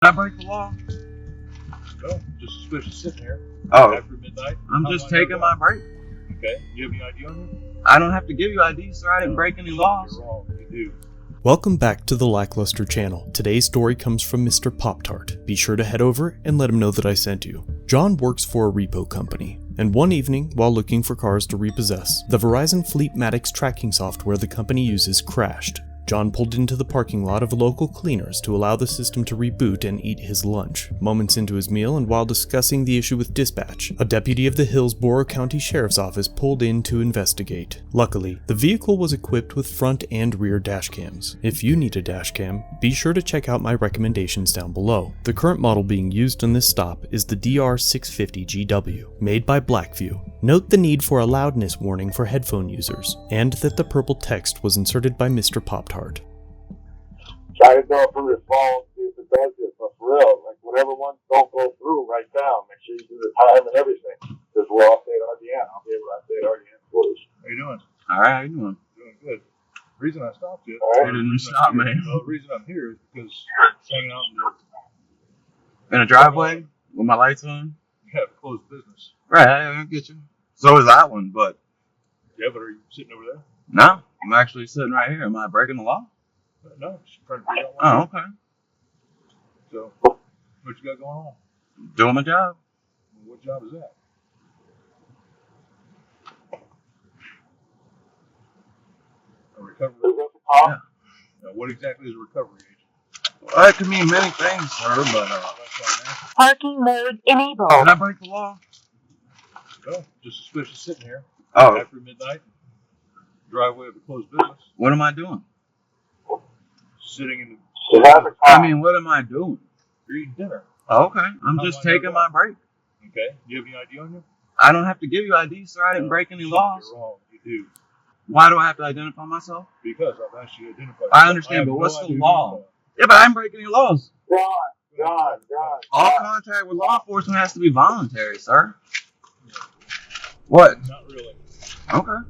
I break the law? No, just suspicious sitting here. Oh. After midnight. I'm just taking my break. Okay. Do you have any ID on you? I don't have to give you ID, sir. I didn't break any laws. You're wrong. You do. Welcome back to the LackLuster channel. Today's story comes from Mr. Pop-Tart. Be sure to head over and let him know that I sent you. John works for a repo company, and one evening, while looking for cars to repossess, the Verizon Fleetmatics tracking software the company uses crashed. John pulled into the parking lot of local cleaners to allow the system to reboot and eat his lunch. Moments into his meal, and while discussing the issue with dispatch, a deputy of the Hillsborough County Sheriff's Office pulled in to investigate. Luckily, the vehicle was equipped with front and rear dash cams. If you need a dash cam, be sure to check out my recommendations down below. The current model being used on this stop is the DR650GW, made by Blackview. Note the need for a loudness warning for headphone users, and that the purple text was inserted by Mr. Pop-Tart. Try to go through your phone, see if it does this, but for real, like whatever ones don't go through, write down. Make sure you do the time and everything. Because we'll update RDN. I'll be able to update RDN for you. How you doing? All right, how you doing? Doing good. The reason I stopped you. All You right. didn't stop me. Well, the reason I'm here is because hanging out In a driveway with my lights on? you have closed business. Right, I get you. So is that one, but Yeah, but are you sitting over there? no, I'm actually sitting right here. Am I breaking the law? No, just trying to figure out what. Oh, okay. So, what you got going on? Doing my job. What job is that? A recovery. Is that the call? Yeah. Now, what exactly is a recovery agent? Well, it could mean many things, sir, but That's what I'm asking. Parking mode enabled. did I break the law? No, just suspicious sitting here. Oh, After midnight. Driveway of a closed business. what am I doing? Sitting in Is that the I call? mean, what am I doing? you're eating dinner. Oh, okay, I'm How just do I know taking that? my break. Okay. Do you have any ID on you? I don't have to give you ID, sir. I didn't No, break any laws. You're wrong. You do. Why do I have to identify myself? Because I've asked you to identify. I yourself. understand, have but what's no the idea who law? you are. Yeah, but I didn't break any laws. John. All contact with law enforcement has to be voluntary, sir. What? Not really. Okay.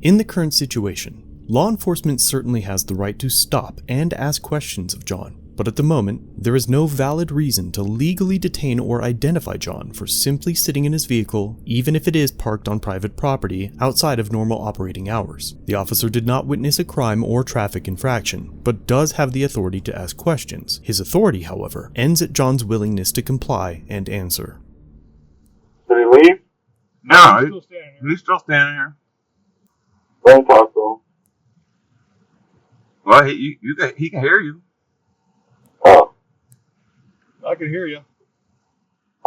In the current situation, law enforcement certainly has the right to stop and ask questions of John, but at the moment, there is no valid reason to legally detain or identify John for simply sitting in his vehicle, even if it is parked on private property outside of normal operating hours. The officer did not witness a crime or traffic infraction, but does have the authority to ask questions. His authority, however, ends at John's willingness to comply and answer. Did he leave? No, I'm still standing here. he's still standing here. Don't talk to him. Well, he can hear you. Oh. I can hear you.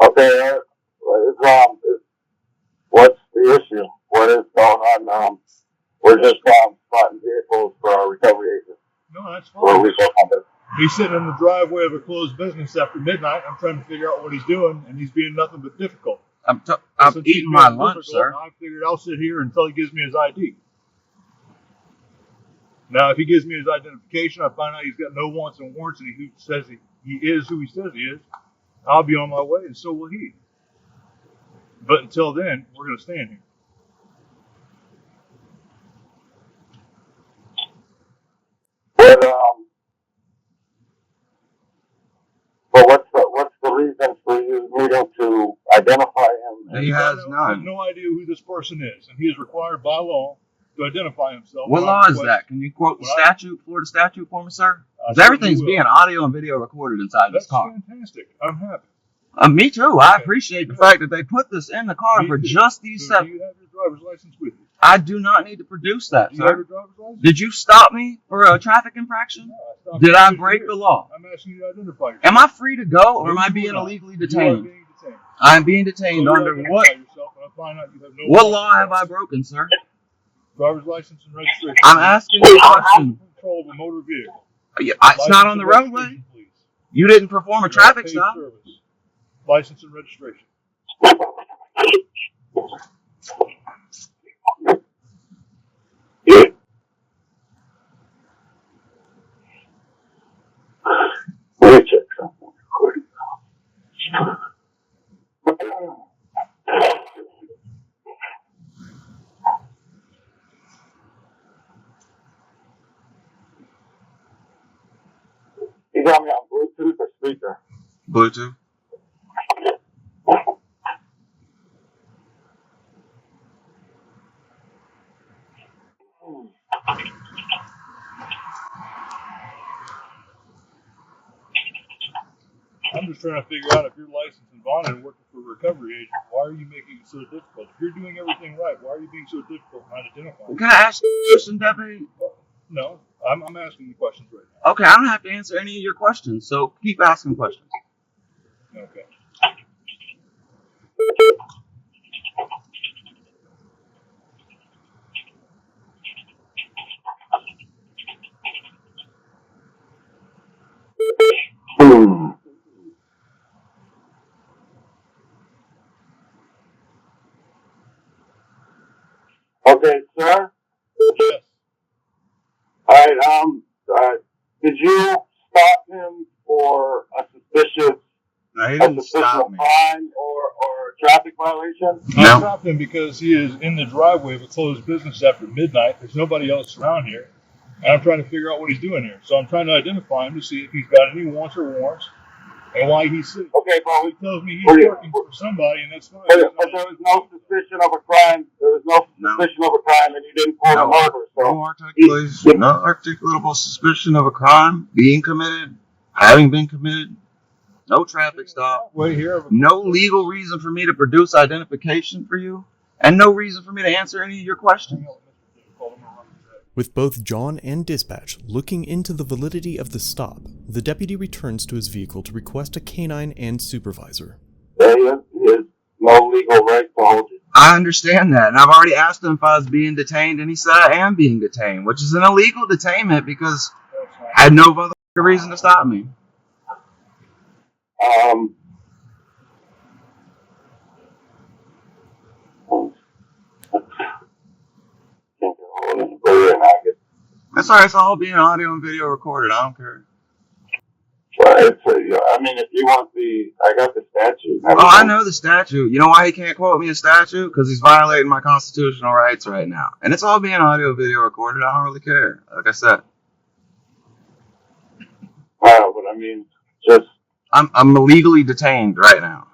Okay, what's the issue? What is going on? We're just spotting vehicles for our recovery agent. No, that's Or fine. repo company. He's sitting in the driveway of a closed business after midnight. I'm trying to figure out what he's doing, and he's being nothing but difficult. I'm Since he's eating my being lunch, difficult, sir. I figured I'll sit here until he gives me his ID. Now, if he gives me his identification, I find out he's got no wants and warrants, and he says he is who he says he is, I'll be on my way, and so will he. But until then, we're going to stand here. But what's the reason for you needing to identify him? He has I have none. no idea who this person is, and he is required by law to identify himself. What when law I is request- that? Can you quote the When I- statute, Florida statute for me, sir? I 'Cause everything's certainly will. being audio and video recorded inside this That's car. fantastic. I'm happy. Me too. I appreciate the Yeah. fact that they put this in the car Me for too. just these So do seconds. you have your driver's license with you? I do not need to produce that, Do you have sir. your driver's license? Did you stop me for a traffic infraction? No, I stopped Did you I because break you're the here. law? I'm asking you to identify yourself. Am I free to go, or am No, I you being are not. illegally You are detained? being detained. I'm being detained So you under identify what? yourself, and I find out you have no What law have I broken, sir? driver's license and registration. I'm asking you a question. Control of a motor vehicle. It's not on the License and roadway. registration, please. You didn't perform a traffic Paid stop. service. License and registration. Let me check something. You got me on Bluetooth or speaker? Bluetooth. I'm just trying to figure out if you're licensed and bonded and working for a recovery agent, why are you making it so difficult? If you're doing everything right, why are you being so difficult in identifying? Can I ask you a question, Deputy? No, I'm asking you questions right now. Okay, I don't have to answer any of your questions, so keep asking questions. Okay. Okay, sir. Yes. All right. Did you stop him for a suspicious, No, he didn't stop me. crime or traffic violation? I No. stopped him because he is in the driveway of a closed business after midnight. There's nobody else around here. And I'm trying to figure out what he's doing here. So I'm trying to identify him to see if he's got any warrants or warrants and why he's sitting. Okay, but He tells me he's working for somebody, and that's fine. But there was no suspicion of a crime. There was no suspicion of a crime, and you didn't pull him over. So No articulable suspicion of a crime being committed, having been committed, no traffic stop, Wait here. no legal reason for me to produce identification for you, and no reason for me to answer any of your questions. With both John and dispatch looking into the validity of the stop, the deputy returns to his vehicle to request a canine and supervisor. there is no legal right to hold you. I understand that, and I've already asked him if I was being detained, and he said I am being detained, which is an illegal detainment because I had no other reason to stop me. That's alright, it's all being audio and video recorded, I don't care. But I mean, if you want I got the statute. Oh, I know the statute. You know why he can't quote me a statute? Because he's violating my constitutional rights right now. And it's all being audio video recorded, I don't really care, like I said. Wow, but I mean, just... I'm illegally detained right now.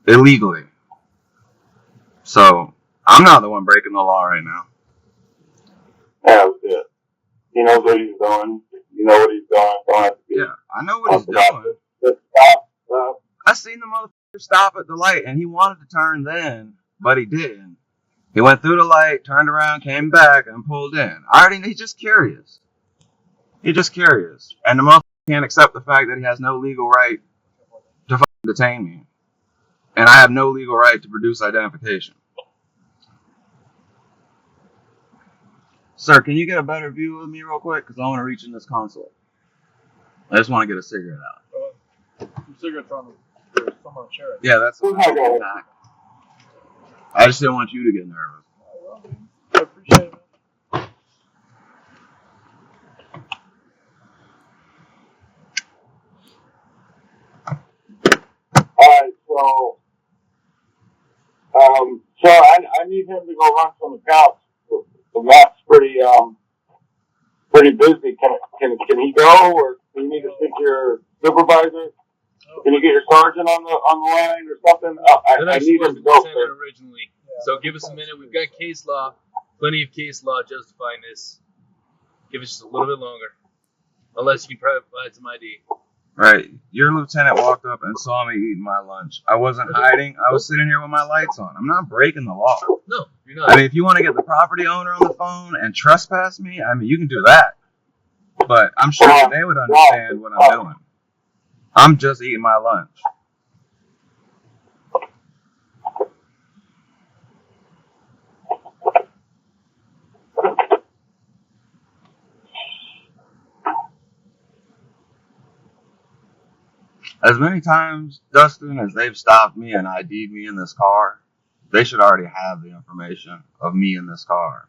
Illegally. So, I'm not the one breaking the law right now. Yeah, that's it. He knows what he's doing. You know what he's doing. Don't have to be... Yeah, I know what he's doing. Just stop. I seen the motherfucker stop at the light, and he wanted to turn then, but he didn't. He went through the light, turned around, came back, and pulled in. He's just curious. He's just curious. And the motherfucker can't accept the fact that he has no legal right to fucking detain me. And I have no legal right to produce identification. Sir, can you get a better view of me real quick? Because I want to reach in this console. I just want to get a cigarette out. Some cigarettes on the chair. Yeah, that's what I was back. I just didn't want you to get nervous. I appreciate it. Alright, so I need him to go run some accounts. The map's pretty busy. Can he go, or do you need to speak to your supervisor? Can you get your sergeant on the line or something? I need him to go. Originally, so give us a minute. We've got case law, plenty of case law justifying this. Give us just a little bit longer, unless you can provide some ID. Right. Your lieutenant walked up and saw me eating my lunch. I wasn't hiding. I was sitting here with my lights on. I'm not breaking the law. No, you're not. I mean, if you want to get the property owner on the phone and trespass me, I mean, you can do that. But I'm sure they would understand what I'm doing. I'm just eating my lunch. As many times, Dustin, as they've stopped me and ID'd me in this car, they should already have the information of me in this car.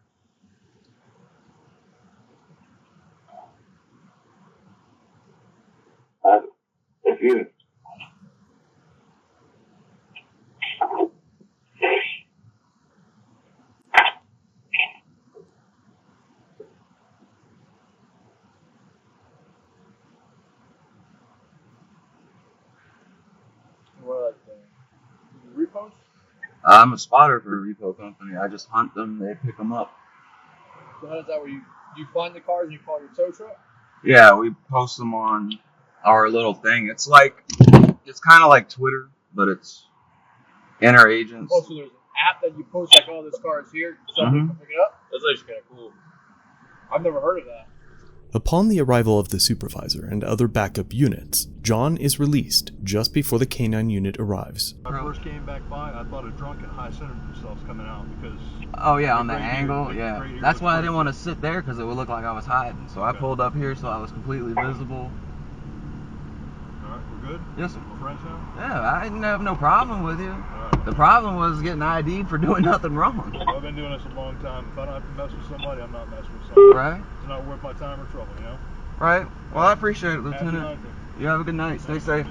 If you... repos? I'm a spotter for a repo company. I just hunt them. They pick them up. So how does that where you find the cars and you call your tow truck? Yeah, we post them on our little thing. It's kind of like Twitter, but it's interagents. Oh, so there's an app that you post like, oh, this car is here. Somebody can pick it up? That's actually kind of cool. I've never heard of that. Upon the arrival of the supervisor and other backup units, John is released just before the canine unit arrives. When I first came back by, I thought a drunk and high-centered themselves coming out because... Oh yeah, on the Right here, angle, right yeah. here That's was why I crazy. didn't want to sit there because it would look like I was hiding. So I pulled up here so I was completely visible. Alright, we're good? Yes, sir. We're friends now? Yeah, I didn't have no problem with you. Alright. The problem was getting ID'd for doing nothing wrong. I've been doing this a long time. If I don't have to mess with somebody, I'm not messing with somebody. Right? It's not worth my time or trouble, you know? Right? Well, I appreciate it, Happy Lieutenant. hunting. You have a good night. Stay safe.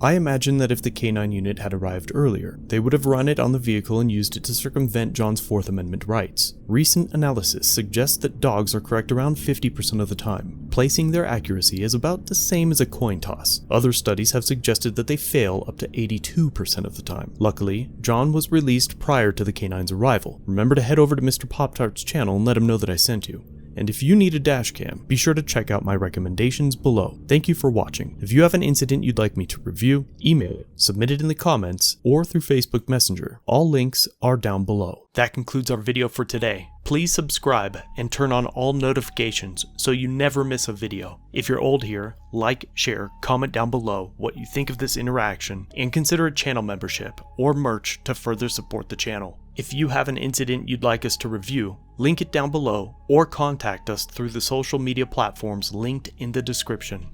I imagine that if the canine unit had arrived earlier, they would have run it on the vehicle and used it to circumvent John's Fourth Amendment rights. Recent analysis suggests that dogs are correct around 50% of the time, placing their accuracy as about the same as a coin toss. Other studies have suggested that they fail up to 82% of the time. Luckily, John was released prior to the canine's arrival. Remember to head over to Mr. Pop-Tart's channel and let him know that I sent you. And if you need a dash cam, be sure to check out my recommendations below. Thank you for watching. If you have an incident you'd like me to review, email it, submit it in the comments, or through Facebook Messenger. All links are down below. That concludes our video for today. Please subscribe and turn on all notifications so you never miss a video. If you're old here, like, share, comment down below what you think of this interaction, and consider a channel membership or merch to further support the channel. If you have an incident you'd like us to review, link it down below or contact us through the social media platforms linked in the description.